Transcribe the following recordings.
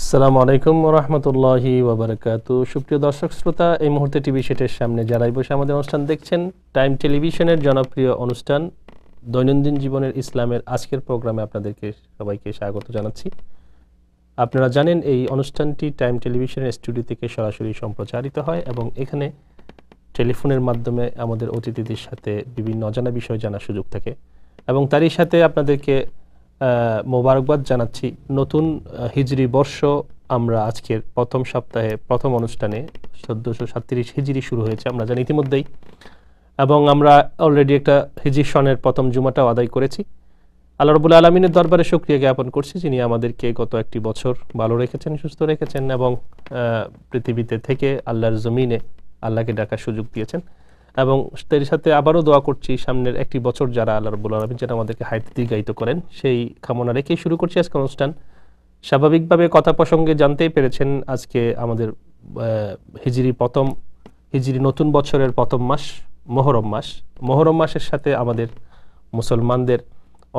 আসসালামু আলাইকুম ওয়া রাহমাতুল্লাহি ওয়া বারাকাতুহু। সুপ্রিয় দর্শক শ্রোতা, এই মুহূর্তে টিভি সেটের সামনে যারাই বসে আমাদের অনুষ্ঠান দেখছেন, টাইম টেলিভিশনের জনপ্রিয় অনুষ্ঠান দৈনন্দিন জীবনের ইসলামের আজকের প্রোগ্রামে আপনাদেরকে সবাইকে স্বাগত জানাচ্ছি। আপনারা জানেন এই অনুষ্ঠানটি টাইম টেলিভিশনের স্টুডিও থেকে সরাসরি সম্প্রচারিত হয় এবং এখানে টেলিফোনের মাধ্যমে আমাদের অতিথিদের সাথে বিভিন্ন অজানা বিষয় জানার সুযোগ থাকে এবং তারই সাথে আপনাদেরকে মোবারকবাদ জানাচ্ছি। নতুন হিজরি বর্ষ আমরা আজকের প্রথম সপ্তাহে প্রথম অনুষ্ঠানে 1437 হিজরি শুরু হয়েছে আমরা জানি ইতিমধ্যেই, এবং আমরা অলরেডি একটা হিজরি সনের প্রথম জুমাটাও আদায় করেছি। আল্লাহ রাব্বুল আলামিনের দরবারে শুকরিয়া জ্ঞাপন করছি যিনি আমাদেরকে গত একটি বছর ভালো রেখেছেন, সুস্থ রেখেছেন এবং পৃথিবীতে থেকে আল্লাহর জমিনে আল্লাহকে ডাকার সুযোগ দিয়েছেন। এবং তার সাথে আবারও দোয়া করছি সামনের একটি বছর যারা আল্লাহ রাব্বুল আলামিন যেন আমাদেরকে হায়াত দীর্ঘায়িত করেন, সেই কামনা রেখেই শুরু করছি আজকের অনুষ্ঠান। স্বাভাবিকভাবে কথা প্রসঙ্গে জানতেই পেরেছেন আজকে আমাদের হিজরি নতুন বছরের প্রথম মাস মুহররম মাস। মুহররম মাসের সাথে আমাদের মুসলমানদের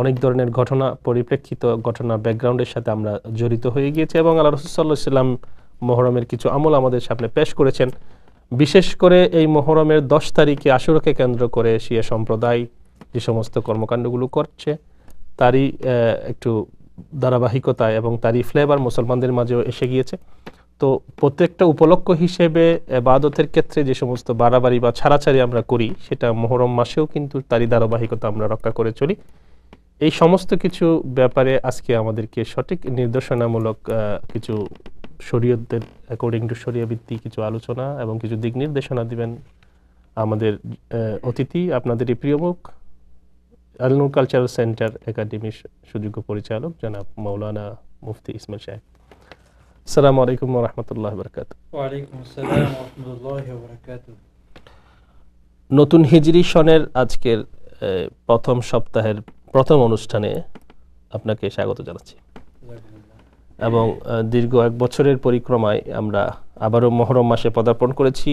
অনেক ধরনের ঘটনা, পরিপ্রেক্ষিত ঘটনা, ব্যাকগ্রাউন্ডের সাথে আমরা জড়িত হয়ে গিয়েছি এবং আল্লাহ রাসূল সাল্লাল্লাহু আলাইহি ওয়াসাল্লাম মুহররমের কিছু আমল আমাদের সামনে পেশ করেছেন। বিশেষ করে এই মুহররমের 10 তারিখে আশুরাকে কেন্দ্র করে শিয়া সম্প্রদায় যে সমস্ত কর্মকাণ্ডগুলো করছে তারই একটু ধারাবাহিকতায় এবং তারই ফ্লেভার মুসলমানদের মাঝেও এসে গিয়েছে। তো প্রত্যেকটা উপলক্ষ হিসেবে ইবাদতের ক্ষেত্রে যে সমস্ত বাড়াবাড়ি বা ছাড়াছাড়ি আমরা করি সেটা মুহররম মাসেও কিন্তু তারই ধারাবাহিকতা আমরা রক্ষা করে চলি। এই সমস্ত কিছু ব্যাপারে আজকে আমাদেরকে সঠিক নির্দেশনামূলক কিছু শরীয়তের অ্যাকর্ডিং টু শরিয়া ভিত্তিক কিছু আলোচনা এবং কিছু দিক নির্দেশনা দিবেন আমাদের অতিথি, আপনাদেরই প্রিয় মুখ, আল নূর কালচারাল সেন্টার একাডেমির সুযোগ্য পরিচালক জনাব মাওলানা মুফতি ইসমাইল সাহেব। আসসালামু আলাইকুম ওয়া রাহমাতুল্লাহি ওয়া বারাকাতুহু। ওয়া আলাইকুম আসসালাম ওয়া রাহমাতুল্লাহি ওয়া বারাকাতুহু। নতুন হিজরি সনের আজকের প্রথম সপ্তাহের প্রথম অনুষ্ঠানে আপনাকে স্বাগত জানাচ্ছি এবং দীর্ঘ এক বছরের পরিক্রমায় আমরা আবারও মুহররম মাসে পদার্পণ করেছি।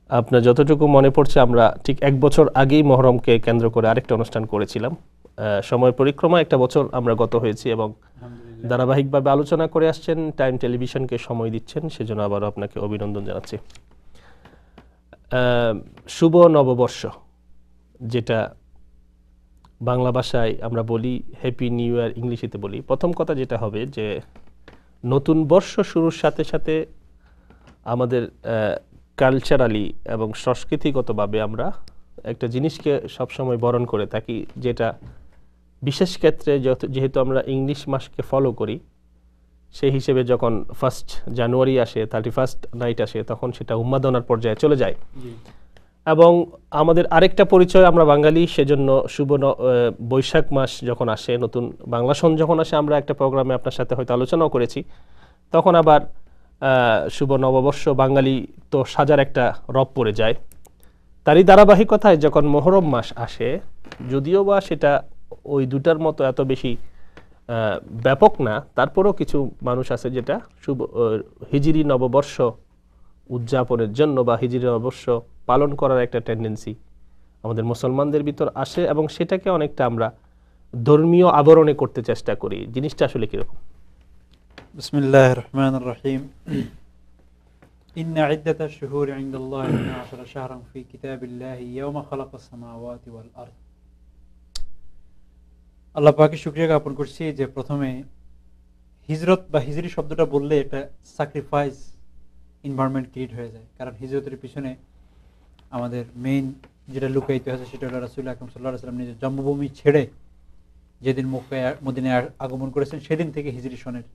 আপনার যতটুকু মনে পড়ছে আমরা ঠিক এক বছর আগেই মুহররমকে কেন্দ্র করে আরেকটা অনুষ্ঠান করেছিলাম। সময়ের পরিক্রমা একটা বছর আমরা গত হয়েছি এবং ধারাবাহিকভাবে আলোচনা করে আসছেন, টাইম টেলিভিশনকে সময় দিচ্ছেন, সেজন্য আবারও আপনাকে অভিনন্দন জানাচ্ছি। শুভ নববর্ষ, যেটা বাংলা ভাষায় আমরা বলি হ্যাপি নিউ ইয়ার, ইংলিশেতে বলি। প্রথম কথা যেটা হবে যে নতুন বর্ষ শুরুর সাথে সাথে আমাদের কালচারালি এবং সংস্কৃতিগতভাবে আমরা একটা জিনিসকে সবসময় বরণ করে থাকি, যেটা বিশেষ ক্ষেত্রে যেহেতু আমরা ইংলিশ মাসকে ফলো করি, সেই হিসেবে যখন 1 জানুয়ারি আসে, 31 নাইট আসে, তখন সেটা উন্মাদনার পর্যায়ে চলে যায়। এবং আমাদের আরেকটা পরিচয়, আমরা বাঙালি, সেজন্য বৈশাখ মাস যখন আসে, নতুন বাংলা সন যখন আসে, আমরা একটা প্রোগ্রামে আপনার সাথে হয়তো আলোচনাও করেছি, তখন আবার শুভ নববর্ষ বাঙালি তো সাজার একটা রব পড়ে যায়। তারই ধারাবাহিকতায় যখন মুহররম মাস আসে, যদিও বা সেটা ওই দুটার মতো এত বেশি ব্যাপক না, তারপরেও কিছু মানুষ আছে যেটা শুভ হিজরি নববর্ষ উদযাপনের জন্য বা হিজরি নববর্ষ পালন করার একটা টেন্ডেন্সি আমাদের মুসলমানদের ভিতর আসে এবং সেটাকে অনেকটা আমরা ধর্মীয় আবরণে করতে চেষ্টা করি। জিনিসটা আসলে কিরকম? বিসমিল্লাহির রহমানির রহিম। ইন্না ইদ্দাতাশ শুহুরি ইনদাল্লাহি 12 শাহরান ফি কিতাবিল্লাহি ইয়াওমা খালাকাস সামাওয়াতি ওয়াল আরদ। আল্লাহ পাকের শুকরিয়া জ্ঞাপন করছি যে প্রথমে হিজরত বা হিজরি শব্দটা বললে একটা স্যাক্রিফাইস এনভায়রনমেন্ট ক্রিয়েট হয়ে যায়, কারণ হিজরতের পিছনে আমাদের মেইন যেটা লুকায়িত আছে সেটা হলো রাসূল আকরাম সাল্লাল্লাহু আলাইহি ওয়াসাল্লাম নিজের জন্মভূমি ছেড়ে যেদিন মদিনায় আগমন করেছেন সেদিন থেকে হিজরি সনের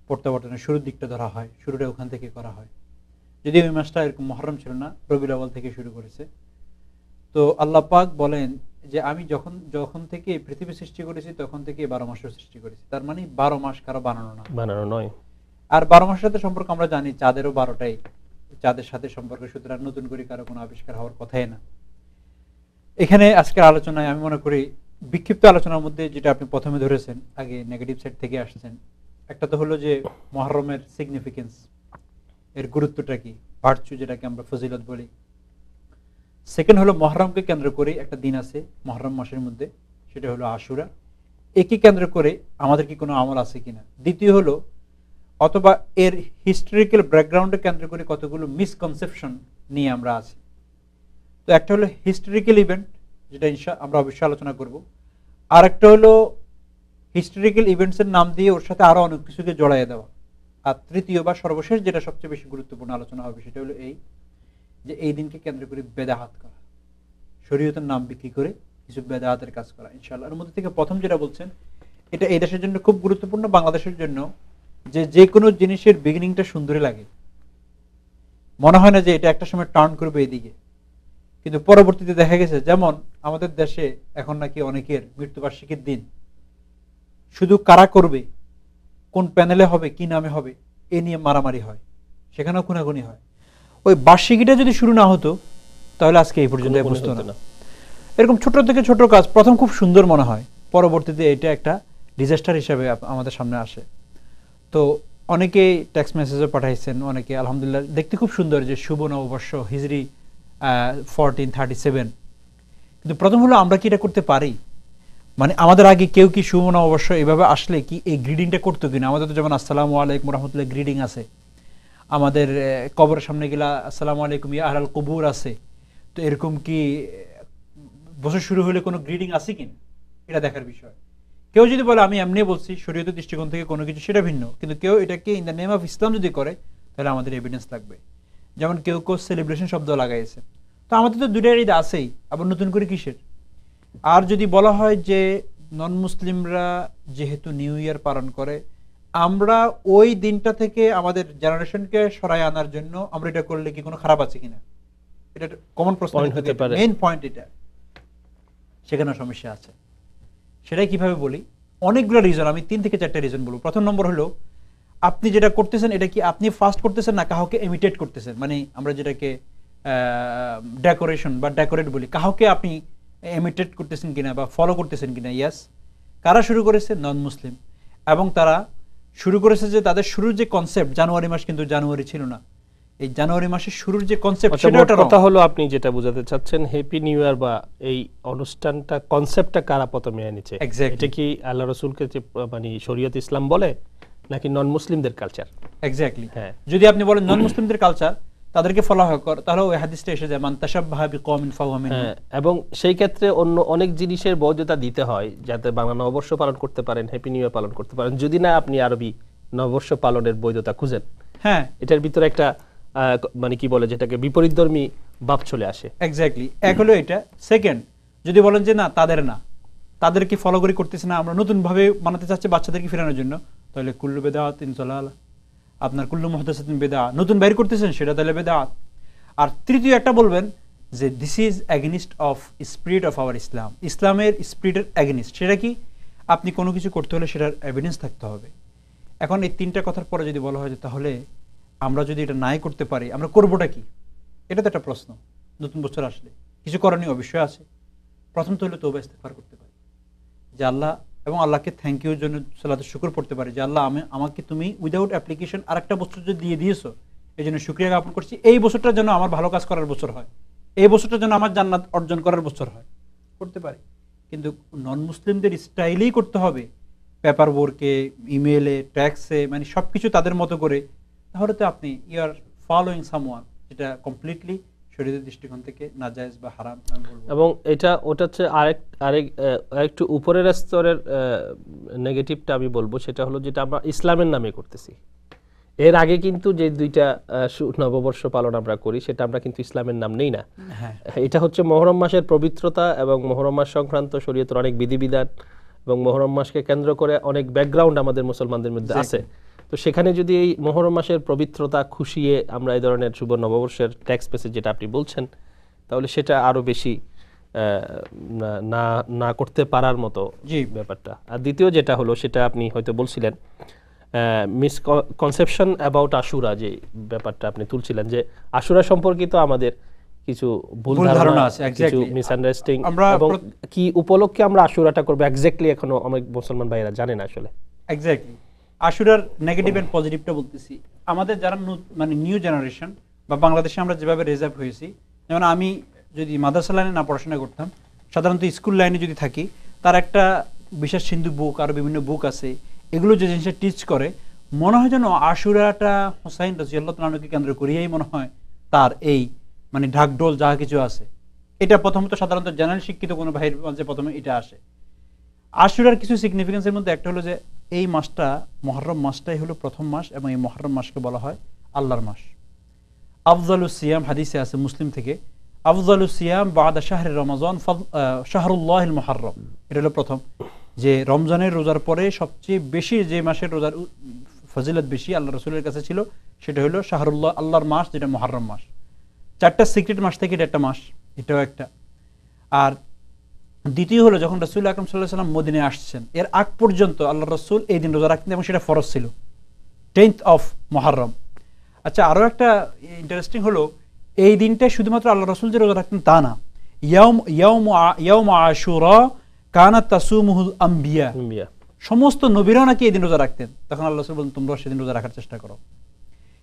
প্রত্যাবর্তনের শুরুর দিকটা ধরা হয়, শুরুটা ওখান থেকে করা হয়। যদি ওই মাসটা এরকম মুহররম ছিল না, রবিউল আউয়াল থেকে শুরু করেছে। তো আল্লাহ পাক বলেন যে আমি যখন থেকে পৃথিবী সৃষ্টি করেছি তখন থেকে 12 মাসের সৃষ্টি করেছি। তার মানে 12 মাস কারো বানানো নয়। আর 12 মাসের সাথে সম্পর্ক আমরা জানি চাঁদেরও 12টাই, চাঁদের সাথে সম্পর্ক, সুতরাং নতুন করে কারো কোনো আবিষ্কার হওয়ার কথাই না। এখানে আজকের আলোচনায় আমি মনে করি বিক্ষিপ্ত আলোচনার মধ্যে যেটা আপনি প্রথমে ধরেছেন, আগে নেগেটিভ সাইড থেকে আসছেন, একটা তো হলো যে মুহররমের সিগনিফিকেন্স, এর গুরুত্বটা কি, ভার্চু যেটাকে আমরা ফজিলত বলি। সেকেন্ড হলো মুহররমকে কেন্দ্র করে একটা দিন আছে মুহররম মাসের মধ্যে, সেটা হলো আশুরা। একে কেন্দ্র করে আমাদের কি কোনো আমল আছে কিনা। দ্বিতীয় হলো অথবা এর হিস্টোরিক্যাল ব্যাকগ্রাউন্ডে কেন্দ্র করে কতগুলো মিসকনসেপশন নিয়ে আমরা আছি। তো একটা হলো হিস্টোরিক্যাল ইভেন্ট, যেটা আমরা অবশ্যই আলোচনা করব। আর একটা হলো হিস্টোরিক্যাল ইভেন্টসের নাম দিয়ে ওর সাথে আরো অনেক কিছুকে জড়াইয়ে দেওয়া। আর তৃতীয় বা সর্বশেষ যেটা সবচেয়ে বেশি গুরুত্বপূর্ণ আলোচনা হবে সেটা হলো এই দিনকে কেন্দ্র করে বেদাহাত করা, শরীয়তের নাম বিক্রি করে কিছু বেদাহাতের কাজ করা ইনশাআল্লাহ। এর মধ্যে থেকে প্রথম যেটা বলছেন, এটা এই দেশের জন্য খুব গুরুত্বপূর্ণ, বাংলাদেশের জন্য, যে কোনো জিনিসের বিগিনিংটা সুন্দরই লাগে, মনে হয় না যে এটা একটা সময় টার্ন করবে এইদিকে, কিন্তু পরবর্তীতে দেখা গেছে যেমন আমাদের দেশে এখন নাকি অনেকের মৃত্যুবার্ষিকীর দিন শুধু কারা করবে, কোন প্যানেলে হবে, কি নামে হবে, এ নিয়ে মারামারি হয়, সেখানেও খুনাখুনি হয়। ওই বার্ষিকীটা যদি শুরু না হতো তাহলে আজকে এই পর্যন্ত বুঝতো না। এরকম ছোট থেকে ছোট কাজ প্রথম খুব সুন্দর মনে হয়, পরবর্তীতে এটা একটা ডিজাস্টার হিসাবে আমাদের সামনে আসে। তো অনেকেই টেক্সট মেসেজও পাঠাইছেন, অনেকে আলহামদুলিল্লাহ দেখতে খুব সুন্দর যে শুভ নববর্ষ হিজরি 1437, কিন্তু প্রথম হলো আমরা কি এটা করতে পারি? মানে আমাদের আগে কেউ কি শুভ নববর্ষ এভাবে আসলে কি এই গ্রিডিংটা করতো কিনা? আমাদের তো যেমন আসসালামু আলাইকুম রহমতুল্লাহ গ্রিডিং আছে, আমাদের কবরের সামনে গেলা আসসালামু আলাইকুম ইয়া আহলাল কুবুর আছে। তো এরকম কি বছর শুরু হলে কোনো গ্রিডিং আছে কিনা এটা দেখার বিষয়। কেউ যদি বলে আমি এমনি বলছি শরীয়তের দৃষ্টিকোণ থেকে কোনো কিছু, সেটা ভিন্ন, কিন্তু কেউ এটাকে in the name of Islam যদি করে তাহলে আমাদের এভিডেন্স লাগবে। যেমন কেউ সেলিব্রেশন শব্দ লাগাইছে, তো আমাদের তো দুইটা ঈদ আছেই, আবার নতুন করে কিসের? আর যদি বলা হয় যে নন মুসলিমরা যেহেতু নিউ ইয়ার পালন করে, আমরা ওই দিনটা থেকে আমাদের জেনারেশনকে সরায় আনার জন্য আমরা এটা করলে কি কোনো খারাপ আছে কিনা, এটা কমন প্রশ্ন হতে পারে। মেইন পয়েন্ট এটা, সেখানে সমস্যা আছে। সেটাই কিভাবে বলি, অনেকগুলো রিজন, আমি 3 থেকে 4টা রিজন বলবো। প্রথম নম্বর হলো আপনি যেটা করতেছেন এটা কি আপনি ফার্স্ট করতেছেন না কাউকে ইমিটেট করতেছেন? মানে আমরা যেটাকে ডেকোরেশন বা ডেকোরেট বলি, কাউকে আপনি ইমিটেট করতেছেন কিনা বা ফলো করতেছেন কিনা? ইয়াস। কারা শুরু করেছে? নন মুসলিম। এবং তারা শুরু করেছে যে তাদের শুরুর যে কনসেপ্ট, জানুয়ারি মাস কিন্তু জানুয়ারি ছিল না, এই জানুয়ারি মাসের শুরুর যে কনসেপ্ট সেটা কথা হলো আপনি যেটা বোঝাতে চাচ্ছেন হ্যাপি নিউ ইয়ার বা এই অনুষ্ঠানটা কনসেপ্টটা কারা প্রথমে এনেছে? এটা কি আল্লাহ রাসূলকে যে মানে শরীয়ত ইসলাম বলে নাকি নন মুসলিমদের কালচার? এক্স্যাক্টলি। হ্যাঁ, যদি আপনি বলেন নন মুসলিমদের কালচার, তাদেরকে ফলো কর, তাহলে ওই হাদিসটা এসে যায় মান তাশাব্বাহা বিকওমিন ফাহুয়া মিনহুম। এবং সেই ক্ষেত্রে অন্য অনেক জিনিসের বৈধতা দিতে হয় যাতে বাংলা নববর্ষ পালন করতে পারেন, হ্যাপি নিউ ইয়ার পালন করতে পারেন, যদি না আপনি আরবি নববর্ষ পালনের বৈধতা খুঁজেন। হ্যাঁ, এটার ভিতরে একটা মানে কি বলে যেটাকে বিপরীতধর্মী ভাব চলে আসে। এক্স্যাক্টলি। এক হলো এটা। সেকেন্ড, যদি বলেন যে না তাদেরকে ফলো করে করতেছে না, আমরা নতুন ভাবে বানাতে চাচ্ছি বাচ্চাদেরকে ফেরানোর জন্য, তাহলে কুল্লু বিদআতিন দালালা, আপনার কুল্লু মুহদাসাতিন বিদআ, নতুন বাইর করতেছেন সেটা তাহলে বিদআত। আর তৃতীয় একটা বলবেন যে this is against of spirit of our Islam, ইসলামের স্পিরিটের এগেনিস্ট। সেটা কি? আপনি কোনো কিছু করতে হলে সেটার এভিডেন্স থাকতে হবে। এখন এই 3টা কথার পরে যদি বলা হয় যে তাহলে আমরা যদি এটা নাই করতে পারি আমরা করবোটা কি, এটা তো একটা প্রশ্ন। নতুন বছর আসলে কিছু করণীয় অবশ্যই আছে। প্রথম তো হলো তওবা ইস্তেগফার করতে পারি, যে আল্লাহ, এবং আল্লাহকে থ্যাংক ইউর জন্য সালাতুর শুকর পড়তে পারি যে আল্লাহ আমাকে তুমি উইদাউট অ্যাপ্লিকেশন আরেকটা বছর যে দিয়ে দিয়েছো, এই জন্য শুকরিয়া জ্ঞাপন করছি। এই বছরটার জন্য আমার ভালো কাজ করার বছর হয়, এই বছরটার জন্য আমার জান্নাত অর্জন করার বছর হয়, করতে পারি। কিন্তু নন মুসলিমদের স্টাইলেই করতে হবে, পেপার ওয়ার্কে, ইমেলে, ট্যাক্সে, মানে সব কিছু তাদের মতো করে, তাহলে তো আপনি ইউ আর ফলোইং সামওয়ান, যেটা কমপ্লিটলি শরীয়তের দৃষ্টিকোণ থেকে নাজায়েজ বা হারাম আমি বলবো। এবং ওটা হচ্ছে আরেকটু উপরের স্তরের নেগেটিভটা আমি বলবো, সেটা হলো যেটা আমরা ইসলামের নামে করতেছি। এর আগে কিন্তু যে 2টা নববর্ষ পালন আমরা করি সেটা আমরা কিন্তু ইসলামের নাম নেই না। এটা হচ্ছে মুহররম মাসের পবিত্রতা এবং মুহররম মাস সংক্রান্ত শরীয়তের অনেক বিধিবিধান এবং মুহররম মাসকে কেন্দ্র করে অনেক ব্যাকগ্রাউন্ড আমাদের মুসলমানদের মধ্যে আছে। তো সেখানে যদি এই মুহররম মাসের পবিত্রতা খুশিয়ে আমরা এই ধরনের শুভ নববর্ষের ট্যাক্স মেসেজ যেটা আপনি বলছেন, তাহলে সেটা আরো বেশি না করতে পারার মতো ব্যাপারটা। আর দ্বিতীয় যেটা হলো সেটা আপনি হয়তো বলছিলেন মিসকনসেপশন অ্যাবাউট আশুরা, যে ব্যাপারটা আপনি তুলছিলেন যে আশুরা সম্পর্কিত আমাদের কিছু ভুল ধারণা আছে, কিছু মিসআন্ডারস্ট্যান্ডিং, এবং কি উপলক্ষে আমরা আশুরাটা করব এক্স্যাক্টলি এখনো অনেক মুসলমান ভাইরা জানেন আসলে। এক্স্যাক্টলি। আশুরার নেগেটিভ এন্ড পজিটিভটা বলতেছি। আমাদের যারা মানে নিউ জেনারেশন বা বাংলাদেশে আমরা যেভাবে রিজার্ভ হয়েছি, যেমন আমি যদি মাদ্রাসা লাইনে না পড়াশোনা করতাম, সাধারণত স্কুল লাইনে যদি থাকি, তার একটা বিশেষ সিন্ধু বুক, আরও বিভিন্ন বুক আছে, এগুলো যে জিনিসটা টিচ করে মনে হয় যেন আশুরাটা হুসাইন রাদিয়াল্লাহু তাআলা আনহুকে কেন্দ্র করিয়াই মনে হয় তার এই মানে ঢাকঢোল যা কিছু আছে। এটা প্রথমত সাধারণত জেনারেল শিক্ষিত কোনো ভাইয়ের মাঝে প্রথমে এটা আসে। আশুরার কিছু সিগনিফিকেন্সের মধ্যে একটা হলো যে এই মাসটা মুহররম মাসটাই হলো প্রথম মাস এবং এই মুহররম মাসকে বলা হয় আল্লাহর মাস। আফজালুস সিয়াম হাদিসে আছে মুসলিম থেকে, আফজালুস সিয়াম বাদা শাহরি রমাজান শাহরুল্লাহিল মুহররম। এটা হলো প্রথম যে রমজানের রোজার পরে সবচেয়ে বেশি যে মাসের রোজার ফজিলত বেশি আল্লাহ রাসূলের কাছে ছিল সেটা হলো শাহরুল্লাহ, আল্লাহর মাস, যেটা মুহররম মাস। 4টা সিক্রেট মাস থেকে এটা একটা মাস, এটাও একটা। আর দ্বিতীয় হলো যখন রাসূল আকরাম সাল্লাল্লাহু আলাইহি ওয়াসাল্লাম মদিনায় আসছেন এর আগ পর্যন্ত আল্লাহ রাসূল এই দিন রোজা রাখতেন এবং সেটা ফরজ ছিল 10th অফ মুহররম। আচ্ছা, আরো একটা ইন্টারেস্টিং হলো এই দিনটা শুধুমাত্র আল্লাহ রাসূল যে রোজা রাখতেন তা না, ইয়াউম আশুরা কানাত তাসুমুহুল আম্বিয়া, সমস্ত নবীরাও নাকি এই দিন রোজা রাখতেন। তখন আল্লাহ রাসূল বলেন তোমরা সেদিন রোজা রাখার চেষ্টা করো।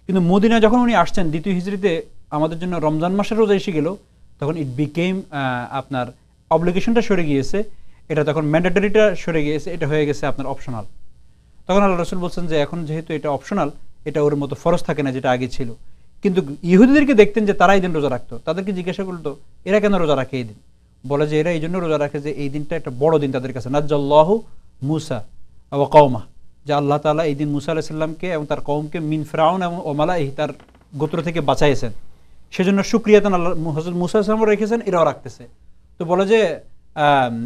কিন্তু মদিনায় যখন উনি আসছেন দ্বিতীয় হিজরিতে আমাদের জন্য রমজান মাসের রোজা এসে গেল, তখন ইট বিকেম আপনার অব্লিগেশনটা সরে গিয়েছে, এটা তখন ম্যান্ডেটরিটা সরে গিয়েছে, এটা হয়ে গেছে আপনার অপশনাল। তখন আল্লাহ রাসূল বলছেন যে এখন যেহেতু এটা অপশনাল, এটা ওর মতো ফরজ থাকে না যেটা আগে ছিল। কিন্তু ইহুদিদেরকে দেখতেন যে তারা এই দিন রোজা রাখতো, তাদেরকে জিজ্ঞাসা করতো এরা কেন রোজা রাখে এই দিন, বলে যে এরা এই জন্য রোজা রাখে যে এই দিনটা একটা বড় দিন তাদের কাছে, নাজ্জাল্লাহু মুসা ওয়া কওমা, যে আল্লাহ তাআলা এই দিন মুসা আলাইহিস সালামকে এবং তার কওমকে মিন ফিরাউন এবং ওমালাইহি তার গোত্র থেকে বাঁচাইছেন, সেজন্য শুকরিয়াতান আল্লাহ হযরত মুসা আলাইহিস সালামও রেখেছেন, এরাও রাখতেছে। তো বলে যে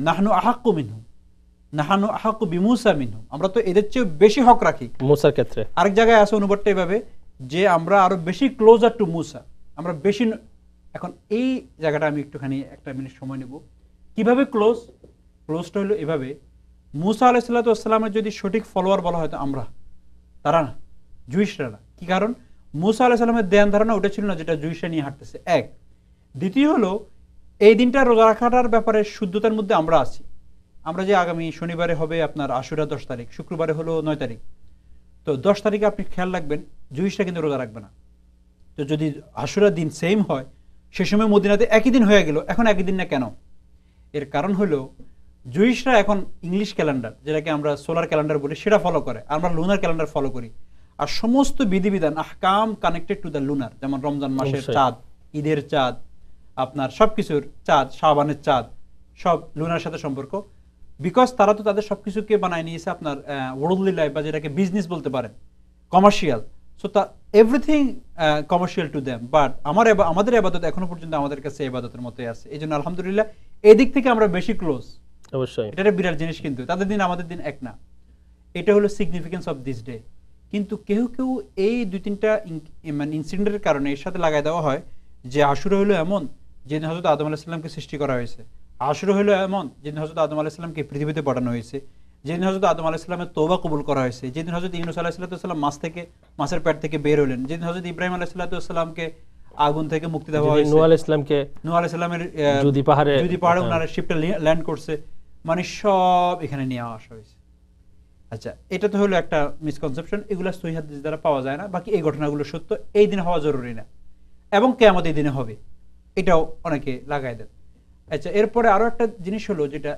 নাহনু আহাক্কু মিনহু, নাহানু আহাক্কু বিমুসা মিনহু, আমরা তো এদের চেয়ে বেশি হক রাখি মুসার ক্ষেত্রে। আরেক জায়গায় আছে অনুবাদটা এভাবে যে আমরা আরো বেশি ক্লোজার টু মুসা, আমরা বেশি। এখন এই জায়গাটা আমি একটুখানি একটা মিনিট সময় নেব। কিভাবে ক্লোজটা হলো এভাবে, মুসা আলাইহিস সালাতু ওয়াস সালামের যদি সঠিক ফলোয়ার বলা হয় তো আমরা, তারা না, জুইশরা না। কি কারণ? মুসা আলাইহিস সালামের ধ্যান ধারণা ওটা ছিল না যেটা জুইশরা নিয়ে হাঁটতেছে, এক। দ্বিতীয় হলো এই দিনটা রোজা রাখাটার ব্যাপারে শুদ্ধতার মধ্যে আমরা আছি। আমরা যে আগামী শনিবারে হবে আপনার আশুরা 10 তারিখ, শুক্রবারে হলো 9 তারিখ, তো 10 তারিখে আপনি খেয়াল রাখবেন জুইশরা কিন্তু রোজা রাখবে না। তো যদি আশুরা দিন সেম হয়, সে সময় মদিনাতে একই দিন হয়ে গেল, এখন একই দিন না কেন? এর কারণ হলো জুইশরা এখন ইংলিশ ক্যালেন্ডার, যেটাকে আমরা সোলার ক্যালেন্ডার বলি, সেটা ফলো করে, আমরা লুনার ক্যালেন্ডার ফলো করি। আর সমস্ত বিধিবিধান আহকাম কানেক্টেড টু দ্য লুনার, যেমন রমজান মাসের চাঁদ, ঈদের চাঁদ, আপনার সবকিছুর চাঁদ, শাবানের চাঁদ, সব লুনার সাথে সম্পর্ক। বিকজ তারা তো তাদের সবকিছুকে বানায় নিয়েছে আপনার ওয়ার্ল্ডলি লাইফ, বা যেটাকে বিজনেস বলতে পারেন, কমার্শিয়াল। সো তা everything commercial to them. But আমাদের ইবাদত এখনো পর্যন্ত আমাদের কাছে ইবাদতের মতোই আছে। এই জন্য আলহামদুলিল্লাহ এই দিক থেকে আমরা বেশি ক্লোজ। অবশ্যই এটা একটা বিরাট জিনিস, কিন্তু তাদের দিন আমাদের দিন এক না। এটা হলো সিগনিফিকেন্স অফ দিস ডে। কিন্তু কেউ কেউ এই 2-3টা মানে ইনসিডেন্টের কারণে এর সাথে লাগাই দেওয়া হয় যে আশুরা হলো এমন যেদিন হযরত আদম আলাইহিস সালামকে সৃষ্টি করা হয়েছে, আশুরা হলো এমন যেদিন হযরত আদম আলাইহিস সালামকে পৃথিবীতে পাঠানো হয়েছে, যেদিন হযরত আদম আলাইহিস সালামের তওবা কবুল করা হয়েছে, যেদিন হযরত ইউনূস আলাইহিস সালাম মাছের পেট থেকে বের হলেন, যেদিন হযরত ইব্রাহিম আলাইহিস সালামকে আগুন থেকে মুক্তি দেওয়া হয়েছে, নূহ আলাইহিস সালামের জুদি পাহাড়ে ওনার শিপটা ল্যান্ড করছে, মানে সব এখানে নিয়ে আসা হয়েছে। আচ্ছা, এটা তো হলো একটা মিসকনসেপশন, এগুলো সহিহ হাদিস দ্বারা পাওয়া যায় না। বাকি এই ঘটনাগুলো সত্য, এই দিনে হওয়া জরুরি না, এবং কিয়ামত এই দিনে হবে, এটাও অনেকে লাগাই দেন। আচ্ছা, এরপরে আরো একটা জিনিস হলো যেটা,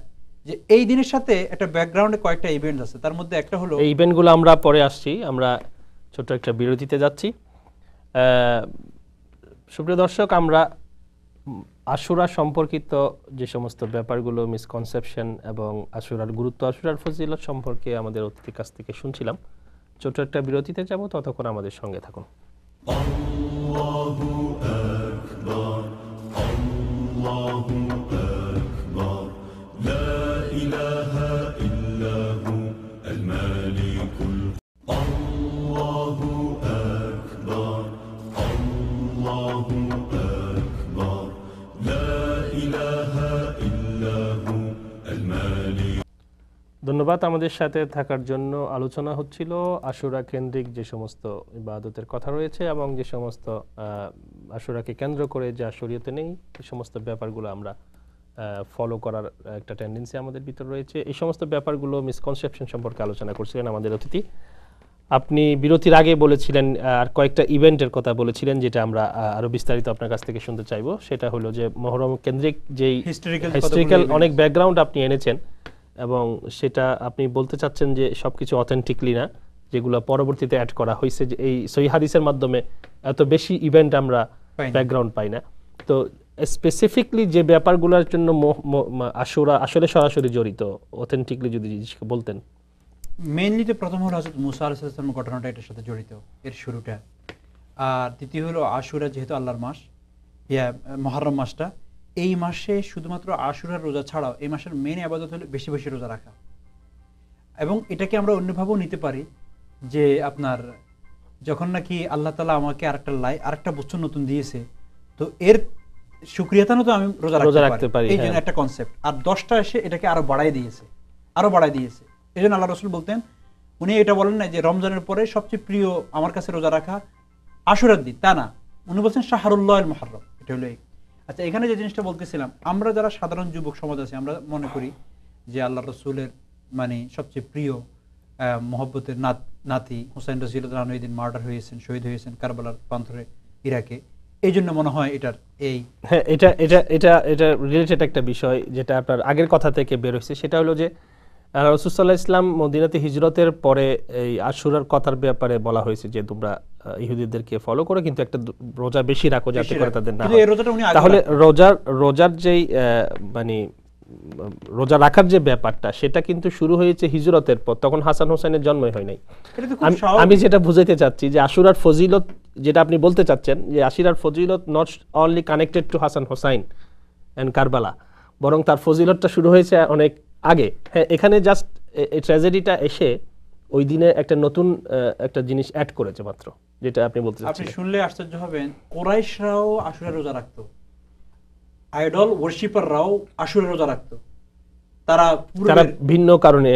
যে এই দিনের সাথে একটা ব্যাকগ্রাউন্ডে কয়েকটা ইভেন্ট আছে, তার মধ্যে একটা হলো, এই ইভেন্টগুলো আমরা পরে আসছি, আমরা ছোট একটা বিরতিতে যাচ্ছি। সুপ্রিয় দর্শক, আমরা আশুরা সম্পর্কিত যে সমস্ত ব্যাপারগুলো, মিসকনসেপশন এবং আশুরার গুরুত্ব, আশুরার ফজিলত সম্পর্কে আমাদের অতিথির কাছ থেকে শুনছিলাম। ছোট একটা বিরতিতে যাব, ততক্ষণ আমাদের সঙ্গে থাকুন। আল্লাহু আকবার, আল্লাহু আকবার, লা ইলাহা ইল্লাহু আল মালিকুল, আল্লাহু আকবার, আল্লাহু আকবার, লা ইলাহা ইল্লাহু আল মালিক। ধন্যবাদ আমাদের সাথে থাকার জন্য। আলোচনা হচ্ছিল আশুরা কেন্দ্রিক যে সমস্ত ইবাদতের কথা রয়েছে এবং যে সমস্ত আশুরাকে কেন্দ্র করে যা শরীয়তে নেই, এই সমস্ত ব্যাপারগুলো আমরা ফলো করার একটা টেন্ডেন্সি আমাদের ভিতর রয়েছে। এই সমস্ত ব্যাপারগুলো, মিসকনসেপশন সম্পর্কে আলোচনা করছিলেন আমাদের অতিথি। আপনি বিরতির আগে বলেছিলেন আর কয়েকটা ইভেন্টের কথা বলেছিলেন, যেটা আমরা আরো বিস্তারিত আপনার কাছ থেকে শুনতে চাইবো। সেটা হলো যে মুহররম কেন্দ্রিক যেই হিস্টোরিক্যাল অনেক ব্যাকগ্রাউন্ড আপনি এনেছেন, এবং সেটা আপনি বলতে চাচ্ছেন যে সবকিছু অথেন্টিকলি না, যেগুলো পরবর্তীতে অ্যাড করা হয়েছে, যে এই সহিহ হাদিসের মাধ্যমে এত বেশি ইভেন্ট আমরা ব্যাকগ্রাউন্ড পাই না। তো স্পেসিফিকলি যে ব্যাপারগুলোর জন্য আশুরা আসলে সরাসরি জড়িত, অথেন্টিকলি যদি বলতেন। মেইনলি তো প্রথম হলো হযরত মুসা আলাইহিস সালামের ঘটনাটা এটার সাথে জড়িত, এর শুরুটা। আর দ্বিতীয় হলো আশুরা, যেহেতু আল্লাহর মাস, মুহররম মাসটা, এই মাসে শুধুমাত্র আশুরার রোজা ছাড়াও এই মাসের মেইন ইবাদত হলো বেশি বেশি রোজা রাখা। এবং এটাকে আমরা অন্যভাবেও নিতে পারি যে আপনার যখন নাকি আল্লাহ তাআলা আমাকে আরেকটা বছর নতুন দিয়েছে, তো এর শুকরিয়াতানো তো আমি রোজা রাখতে পারি, এই জন্য একটা কনসেপ্ট। আর 10টা এসে এটাকে আরো বাড়াই দিয়েছে। এই জন্য আল্লাহ রাসূল বলতেন, উনি এটা বলেন না যে রমজানের পরে সবচেয়ে প্রিয় আমার কাছে রোজা রাখা আশুরার দিন, তা না, উনি বলছেন শাহরুল্লাহিল মুহররম। এটা হলো এই। আচ্ছা, এখানে যে জিনিসটা বলতেছিলাম, আমরা যারা সাধারণ যুবক সমাজ আছে, আমরা মনে করি যে আল্লাহ রাসূলের মানে সবচেয়ে প্রিয় মহব্বতের নাতি হুসাইন রাদিয়াল্লাহু আনহু এদিন মার্ডার হয়েছেন, শহীদ হয়েছেন কারবালার প্রান্তরে ইরাকে। এই জন্য মনে হয় এটার এই এটা রিলেটেড একটা বিষয় যেটা আপনার আগের কথা থেকে বের হয়েছে, সেটা হলো যে রাসূল সাল্লাল্লাহু আলাইহি ওয়াসাল্লাম মদিনাতে হিজরতের পরে এই আশুরার কথার ব্যাপারে বলা হয়েছে যে তোমরা ইহুদিদেরকে ফলো করো, কিন্তু একটা রোজা বেশি রাখো যাতে করে তাদের না হয়। তাহলে রোজার যেই মানে রোজা রাখার যে ব্যাপারটা, সেটা কিন্তু শুরু হয়েছে হিজরতের পর, তখন হাসান হোসেনের জন্মই হয় নাই। আমি যেটা বুঝাইতে চাচ্ছি যে আশুরার ফজিলত, যেটা আপনি বলতে চাচ্ছেন যে আশুরার ফজিলত not only connected to Hasan Hussain and Karbala, বরং তার ফজিলতটা শুরু হয়েছে অনেক আগে। হ্যাঁ, এখানে জাস্ট এই ট্র্যাজেডিটা এসে ওই দিনে একটা নতুন একটা জিনিস অ্যাড করেছে মাত্র, যেটা আপনি বলতে চাচ্ছেন। আপনি শুনলে আশ্চর্য হবেন, কুরাইশরাও আশুরা রোজা রাখতো, আইডল ওয়ার্শিপাররাও আশুরা রোজা রাখতো। তারা ভিন্ন কারণে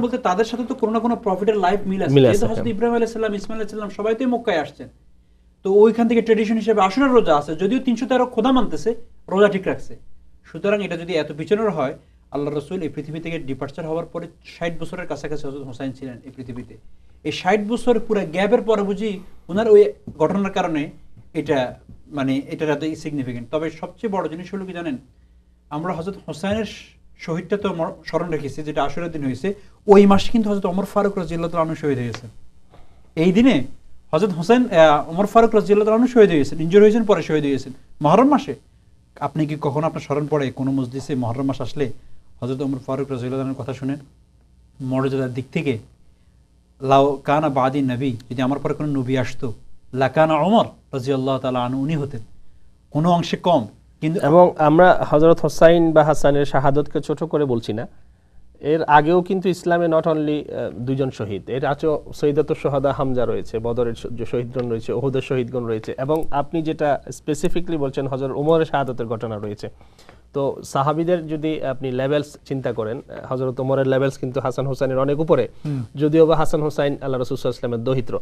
বলতে তাদের সাথে তো কোনো না কোনো প্রফিটের লাইফ মিল আছে। যেহেতু হযরত ইব্রাহিম আলাইহিস সালাম, ইসমাঈল আলাইহিস সালাম সবাই তো মক্কায় আসছেন, তো ওইখান থেকে ট্র্যাডিশন হিসেবে আশুরা রোজা আছে। যদিও 313 খোদা মানতেছে, রোজা ঠিক রাখছে। সুতরাং এটা যদি এত পিছনের হয়, আল্লাহ রাসূল এই পৃথিবী থেকে ডিপার্চার হওয়ার পরে 60 বছরের কাছাকাছি হযরত হোসাইন ছিলেন এই পৃথিবীতে। এই 60 বছর পুরো গ্যাপের পরে বুঝি ওনার ওই ঘটনার কারণে এটা মানে এটার এত সিগনিফিকেন্ট। তবে সবচেয়ে বড় জিনিস হলো কি জানেন, আমরা হযরত হোসাইনের শহীদটা তো স্মরণ রেখেছি, যেটা আশুরার দিন হয়েছে। ওই মাসে কিন্তু হযরত ওমর ফারুক রাদিয়াল্লাহু আনহু শহীদ হয়েছেন। এই দিনে হযরত হোসেন ওমর ফারুক রাদিয়াল্লাহু আনহু শহীদ হয়েছেন, ইনজুর হয়েছেন, পরে শহীদ হয়েছেন মুহররম মাসে। আপনি কি কখনো আপনার স্মরণ পড়ে কোনো মজলিসে মুহররম মাস আসলে হযরত ওমর ফারুক রাদিয়াল্লাহু আনহুর কথা শুনেন? মর্যাদার দিক থেকে লাউ কানা বাদি নবী, যদি আমার পরে কোনো নবী আসতো, লাকানা ওমর রাদিয়াল্লাহু তাআলা আনহু, উনি হতেন, কোনো অংশে কম। কিন্তু এবং আমরা হযরত হোসাইন বা হাসানের শাহাদতকে ছোট করে বলছি না, এর আগেও কিন্তু ইসলামে নট অনলি দুইজন শহীদ, এর আছে সৈয়দাতুশ শুহাদা হামজা রয়েছে, বদরের শহীদগণ রয়েছে, উহুদের শহীদগণ রয়েছে, এবং আপনি যেটা স্পেসিফিকলি বলছেন হযরত ওমরের শাহাদতের ঘটনা রয়েছে। তো সাহাবীদের যদি আপনি লেভেলস চিন্তা করেন, হযরত ওমরের লেভেলস কিন্তু হাসান হোসেনের অনেক উপরে, যদিও বা হাসান হোসাইন আল্লাহ রাসূল সাল্লাল্লাহু আলাইহি ওয়াসাল্লামের দৌহিত্র।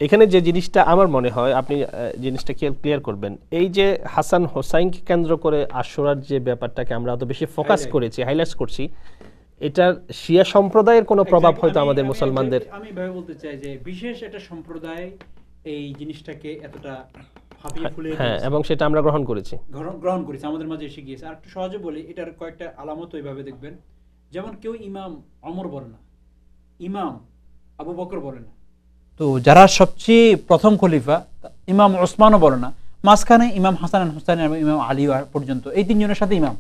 এখানে যে জিনিসটা আমার মনে হয় আপনি জিনিসটা ক্লিয়ার করবেন, এই যে হাসান হোসাইনকে কেন্দ্র করে আশুরার যে ব্যাপারটাকে আমরা এত বেশি ফোকাস করেছি, হাইলাইট করছি, এটার শিয়া সম্প্রদায়ের কোনো প্রভাব হয়তো আমাদের মুসলমানদের, আমি ভাবে বলতে চাই যে বিশেষ একটা সম্প্রদায় এই জিনিসটাকে এতটা ভাবিয়ে ফুলে, হ্যাঁ, এবং সেটা আমরা গ্রহণ করেছি, আমাদের মাঝে এসে গিয়েছে। আর একটু সহজে বলি, এটার কয়েকটা আলামত ওইভাবে দেখবেন। যেমন কেউ ইমাম ওমর বলে না, ইমাম আবু বকর বলে না, তো যারা সবচেয়ে প্রথম খলিফা ইমাম ওসমানও বলে না, মাঝখানে ইমাম হাসান হুসাইন এবং ইমাম আলী পর্যন্ত, এই তিনজনের সাথে ইমাম।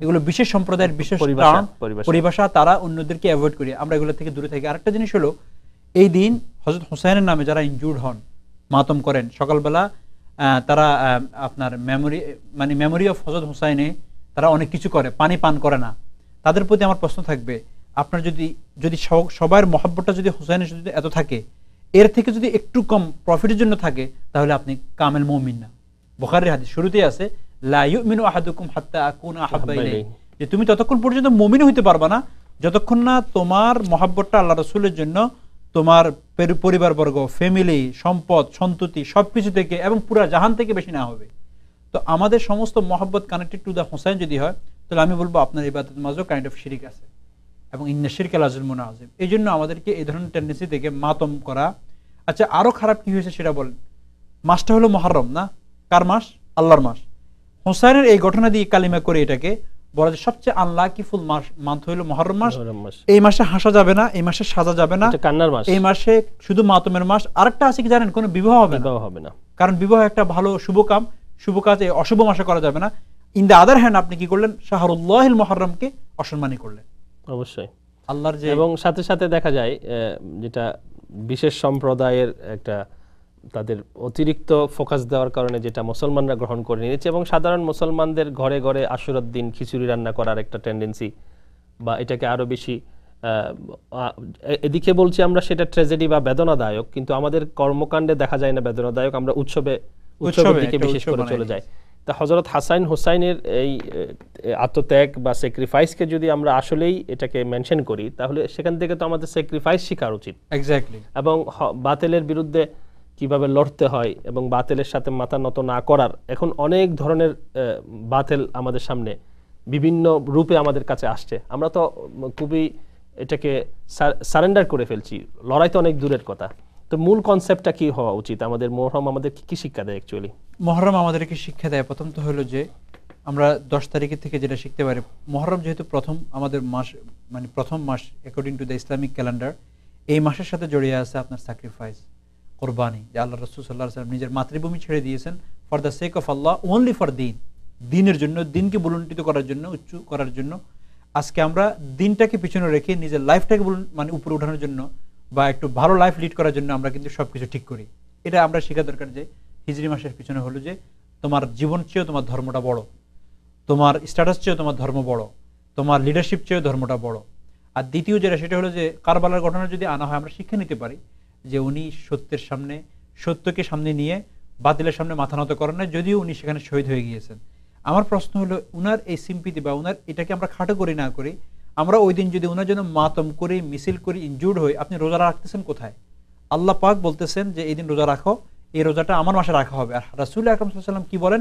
এগুলো বিশেষ সম্প্রদায়ের বিশেষ পরিভাষা, তারা অন্যদেরকে অ্যাভয়েড করি, আমরা এগুলো থেকে দূরে থাকি। আরেকটা জিনিস হলো, এই দিন হযরত হুসাইনের নামে যারা ইনজুর্ড হন, মাতম করেন, সকালবেলা তারা আপনার মেমোরি অফ হযরত হুসাইনে তারা অনেক কিছু করে, পানি পান করে না। তাদের প্রতি আমার প্রশ্ন থাকবে, আপনার যদি সবার মহব্বতটা যদি হুসাইনের যদি এত থাকে, এর থেকে যদি একটু কম প্রফিটের জন্য থাকে, তাহলে আপনি কামেল মুমিন না। বুখারীর হাদিস শুরুতেই আছে, লা ইউমিনু আহাদুকুম হাত্তা আকুনা আহাব্বা ইলাইহি, যে তুমি ততক্ষণ পর্যন্ত মুমিন হইতে পারবা না যতক্ষণ না তোমার মহব্বতটা আল্লাহ রাসূলের জন্য তোমার পরিবারবর্গ, ফ্যামিলি, সম্পদ, সন্ততি সবকিছু থেকে এবং পুরা জাহান থেকে বেশি না হবে। তো আমাদের সমস্ত মহব্বত কানেক্টেড টু দা হোসাইন যদি হয়, তাহলে আমি বলবো আপনার ইবাদতের মাঝেও কাইন্ড অফ শিরিক আছে, এবং ইন্না শিরকা লাযুলমুন আযীম। এই জন্য আমাদেরকে এই ধরনের টেন্ডেন্সি থেকে মাতম করা। আচ্ছা, আরো খারাপ কি হয়েছে সেটা বলেন। মাসটা হলো মুহররম না, কার মাস? আল্লাহর মাস। হোসাইনের এই ঘটনা দিয়ে কালিমা করে এটাকে বলা যায় সবচেয়ে আনলাকিফুল মান্থ হলো মুহররম মাস। মুহররম মাস। এই মাসে হাসা যাবে না, এই মাসে সাজা যাবে না, এটা কান্নার মাস। এই মাসে শুধু মাতমের মাস। আরেকটা আছে কি জানেন, কোনো বিবাহ হবে না, বিবাহ হবে না, কারণ বিবাহ একটা ভালো শুভ কাম, শুভ কাজ এই অশুভ মাসে করা যাবে না। ইন দ্য আদার হ্যান্ড আপনি কি করলেন, শাহরুল্লাহিল মুহররমকে অসম্মানী করলেন অবশ্যই আল্লাহর যে। এবং সাথে সাথে দেখা যায় যেটা বিশেষ সম্প্রদায়ের একটা তাদের অতিরিক্ত ফোকাস দেওয়ার কারণে যেটা মুসলমানরা গ্রহণ করে নিয়েছে, এবং সাধারণ মুসলমানদের ঘরে ঘরে আশুরার দিন খিচুড়ি রান্না করার একটা টেন্ডেন্সি, বা এটাকে আরো বেশি এদিকে বলছি আমরা সেটা ট্র্যাজেডি বা বেদনাদায়ক, কিন্তু আমাদের কর্মকাণ্ডে দেখা যায় না বেদনাদায়ক, আমরা উৎসবের দিকে বিশেষ করে চলে যাই। তা হযরত হাসান হোসাইনের এই আত্মত্যাগ বা স্যাক্রিফাইসকে যদি আমরা আসলেই এটাকে মেনশন করি, তাহলে সেখান থেকে তো আমাদের স্যাক্রিফাইস শেখা উচিত। এক্স্যাক্টলি। এবং বাতিলের বিরুদ্ধে কিভাবে লড়তে হয় এবং বাতিলের সাথে মাথা নত না করার, এখন অনেক ধরনের বাতিল আমাদের সামনে বিভিন্ন রূপে আমাদের কাছে আসছে, আমরা তো খুবই এটাকে সারেন্ডার করে ফেলছি, লড়াই তো অনেক দূরের কথা। তো মূল কনসেপ্টটা কি হওয়া উচিত, আমাদের মুহররম আমাদের কি শিক্ষা দেয় অ্যাকচুয়ালি? মুহররম আমাদেরকে শিক্ষা দেয়, প্রথম তো হলো যে আমরা 10 তারিখের থেকে যেটা শিখতে পারি, মুহররম যেহেতু প্রথম আমাদের মাস, মানে প্রথম মাস according to the Islamic calendar, এই মাসের সাথে জড়িয়ে আছে আপনার স্যাক্রিফাইস, কোরবানি, যে আল্লাহ রাসূল সাল্লাল্লাহু আলাইহি ওয়াসাল্লাম নিজের মাতৃভূমি ছেড়ে দিয়েছেন for the sake of Allah, only for দিনের জন্য, দিনকে বুলন্ডিত করার জন্য, উচ্চ করার জন্য। আজকে আমরা দিনটাকে পিছনে রেখে নিজের লাইফটাকে মানে উপরে উঠানোর জন্য বা একটু ভালো লাইফ লিড করার জন্য আমরা কিন্তু সবকিছু ঠিক করি। এটা আমরা শেখা দরকার যে হিজরি মাসের পিছনে হলো যে তোমার জীবন চেয়েও তোমার ধর্মটা বড়, তোমার স্ট্যাটাস চেয়েও তোমার ধর্ম বড়, তোমার লিডারশিপ চেয়েও ধর্মটা বড়। আর দ্বিতীয় যেটা, সেটা হলো যে কারবালার ঘটনা যদি আনা হয়, আমরা শিক্ষা নিতে পারি যে উনি সত্যের সামনে, সত্যকে সামনে নিয়ে বাতিলের সামনে মাথা নত করেন না, যদিও উনি সেখানে শহীদ হয়ে গিয়েছেন। আমার প্রশ্ন হলো, উনার এই সিম্পিতি বা উনার এটাকে আমরা খাটো করি না করি, আমরা ওই দিন যদি উনার জন্য মাতম করি, মিছিল করি, ইনজুর্ড হই, আপনি রোজা রাখতেছেন কোথায়? আল্লাহ পাক বলতেছেন যে এই দিন রোজা রাখো, এই রোজাটা আমার মাসে রাখা হবে। আর রাসূল আকরাম সাল্লাল্লাহু আলাইহি ওয়াসাল্লাম কি বলেন,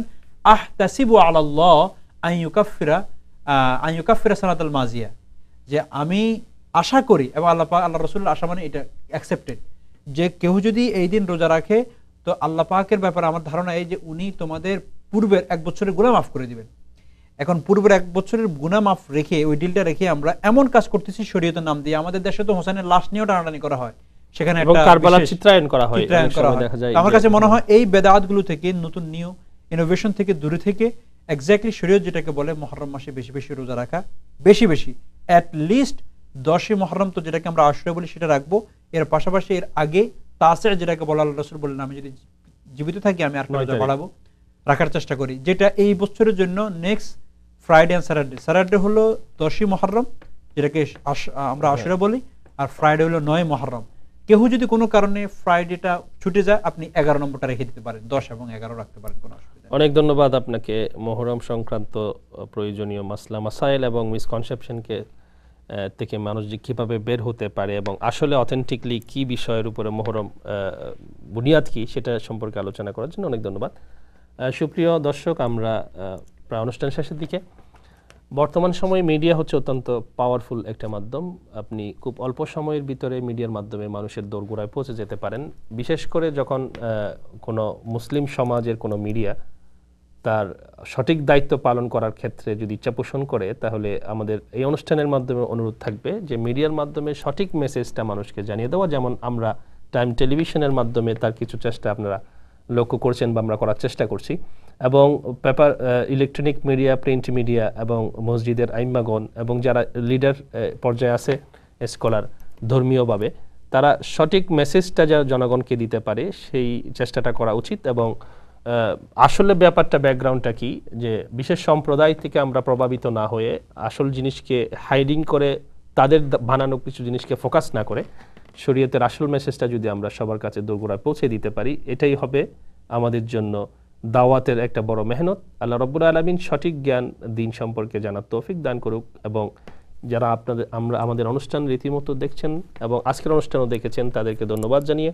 আহতাসিবু আলাল্লাহ আন ইউকাফিরা সানাতাল মাজিয়া, যে আমি আশা করি, এবং আল্লাহ রাসূলের আশা মানে এটা অ্যাকসেপ্টেড, যে কেউ যদি এই দিন রোজা রাখে তো আল্লাহ পাকের ব্যাপারে আমার ধারণা এই যে উনি তোমাদের পূর্বের 1 বছরের গুনাহ মাফ করে দিবেন। এখন পূর্বের 1 বছরের গুনাহ মাফ রেখে, ওই ডিলটা রেখে আমরা এমন কাজ করতেছি শরীয়তের নাম দিয়ে। আমাদের দেশে তো হোসেনের লাশ নিয়েও টানাটানি করা হয়, সেখানে একটা কারবালার চিত্রায়ন করা হয়, দেখা যায়। আমার কাছে মনে হয় এই বেদাতগুলো থেকে, নতুন নিউ ইনোভেশন থেকে দূরে থেকে এক্স্যাক্টলি শরীয়ত যেটাকে বলে মুহররম মাসে বেশি বেশি রোজা রাখা, বেশি বেশি অ্যাট লিস্ট 10 মুহররম তো যেটাকে আমরা আশুরা বলি সেটা রাখবো। এর পাশাপাশি এর আগে তাসির যেটাকে বলা, আল্লাহ রাসূল বললেন আমি যদি জীবিত থাকি আমি আর রোজা বাড়াবো, রাখার চেষ্টা করি। যেটা এই বছরের জন্য next Friday and Saturday, Saturday হলো 10 মুহররম যেটাকে আমরা আশুরা বলি, আর ফ্রাইডে হলো 9 মুহররম। কেউ যদি কোনো কারণে ফ্রাইডেটা ছুটে যায়, আপনি 11 নম্বরটা রেখে দিতে পারেন, 10 এবং 11 রাখতে পারেন, কোনো অসুবিধা নেই। অনেক ধন্যবাদ আপনাকে মুহররম সংক্রান্ত প্রয়োজনীয় মাসলা মাসাইল এবং মিসকনসেপশনকে থেকে মানুষ যে কীভাবে বের হতে পারে এবং আসলে অথেন্টিকলি কি বিষয়ের উপরে মুহররম বুনিয়াদ কি সেটা সম্পর্কে আলোচনা করার জন্য অনেক ধন্যবাদ। সুপ্রিয় দর্শক, আমরা প্রায় অনুষ্ঠান শেষের দিকে। বর্তমান সময়ে মিডিয়া হচ্ছে অত্যন্ত পাওয়ারফুল একটা মাধ্যম। আপনি খুব অল্প সময়ের ভিতরে মিডিয়ার মাধ্যমে মানুষের দোরগোড়ায় পৌঁছে যেতে পারেন। বিশেষ করে যখন কোনো মুসলিম সমাজের কোনো মিডিয়া তার সঠিক দায়িত্ব পালন করার ক্ষেত্রে যদি ইচ্ছা পোষণ করে, তাহলে আমাদের এই অনুষ্ঠানের মাধ্যমে অনুরোধ থাকবে যে মিডিয়ার মাধ্যমে সঠিক মেসেজটা মানুষকে জানিয়ে দেওয়া। যেমন আমরা টাইম টেলিভিশনের মাধ্যমে তার কিছু চেষ্টা আপনারা লক্ষ্য করছেন বা আমরা করার চেষ্টা করছি, এবং paper, electronic media, print media এবং মসজিদের আইম্মাগণ এবং যারা লিডার পর্যায়ে আছে, স্কলার ধর্মীয়ভাবে, তারা সঠিক মেসেজটা যা জনগণকে দিতে পারে সেই চেষ্টাটা করা উচিত। এবং আসলে ব্যাপারটা, ব্যাকগ্রাউন্ডটা কি, যে বিশেষ সম্প্রদায় থেকে আমরা প্রভাবিত না হয়ে আসল জিনিসকে হাইডিং করে তাদের বানানো কিছু জিনিসকে ফোকাস না করে শরীয়তের আসল মেসেজটা যদি আমরা সবার কাছে দোরগোড়ায় পৌঁছে দিতে পারি, এটাই হবে আমাদের জন্য দাওয়াতের একটা বড় মেহনত। আল্লাহ রাব্বুল আলামিন সঠিক জ্ঞান দিন সম্পর্কে জানার তৌফিক দান করুক। এবং যারা আমাদের অনুষ্ঠান রীতিমতো দেখছেন এবং আজকের অনুষ্ঠানও দেখেছেন, তাদেরকে ধন্যবাদ জানিয়ে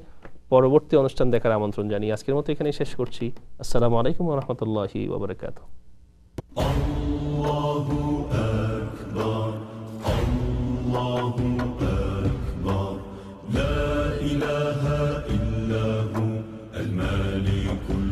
পরবর্তী অনুষ্ঠান দেখার আমন্ত্রণ জানিয়ে আজকের মতো এখানেই শেষ করছি। আসসালামু আলাইকুম ওয়া রাহমাতুল্লাহি ওয়া বারাকাতুহু। আল্লাহু আকবার, আল্লাহু আকবার, লা ইলাহা ইল্লা হু আল মালিকুল